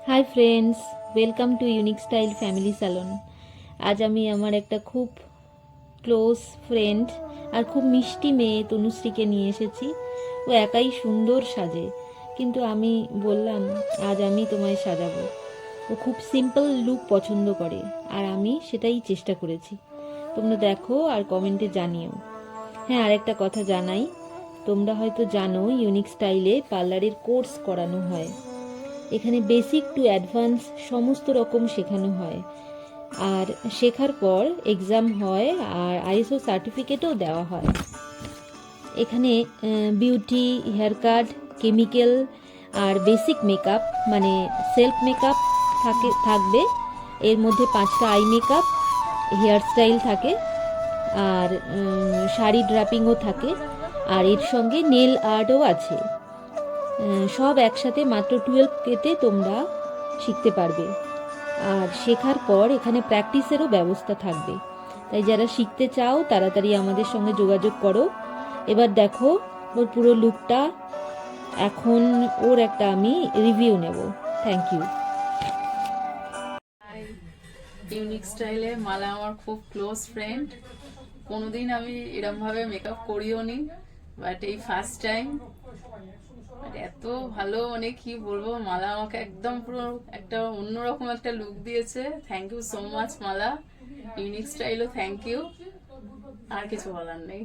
Hi friends, welcome to unique style family salon. আজ আমি আমার একটা খুব ক্লোজ ফ্রেন্ড আর খুব মিষ্টি মেয়ে তনুশ্রীকে নিয়ে এসেছি। ও একাই সুন্দর সাজে, কিন্তু আমি বললাম আজ আমি তোমায় সাজাবো। ও খুব সিম্পল লুক পছন্দ করে আর আমি সেটাই চেষ্টা করেছি। তোমরা দেখো আর কমেন্টে জানিও। হ্যাঁ, আরেকটা কথা জানাই, তোমরা হয়তো জানো ইউনিক স্টাইলে পার্লারের কোর্স করানো হয়। এখানে বেসিক টু অ্যাডভান্স সমস্ত রকম শেখানো হয়, আর শেখার পর এক্সাম হয় আর আইএসও সার্টিফিকেটও দেওয়া হয়। এখানে বিউটি, হেয়ার কাট, কেমিক্যাল আর বেসিক মেকআপ মানে সেলফ মেকআপ থাকবে। এর মধ্যে 5টা আই মেকআপ, হেয়ার স্টাইল থাকে, আর শাড়ি ড্রাপিংও থাকে, আর এর সঙ্গে নেল আর্টও আছে। সব একসাথে মাত্র 12K-তে তোমরা শিখতে পারবে। আর শেখার পর এখানে প্র্যাকটিসেরও ব্যবস্থা থাকবে। তাই যারা শিখতে চাও তাড়াতাড়ি আমাদের সঙ্গে যোগাযোগ করো। এবার দেখো ওর পুরো লুকটা। এখন ওর একটা আমি রিভিউ নেব। Thank you. ইউনিক স্টাইলে মালা আমার খুব ক্লোজ ফ্রেন্ড। কোনোদিন আমি এরমভাবে মেকআপ করিও নি, বাট এই ফার্স্ট টাইম। এত ভালো, মানে কি বলবো, মালা আমাকে একদম পুরো একটা অন্যরকম একটা লুক দিয়েছে। Thank you so much Mala. Unique স্টাইলও থ্যাংক ইউ। আর কিছু বলার নেই।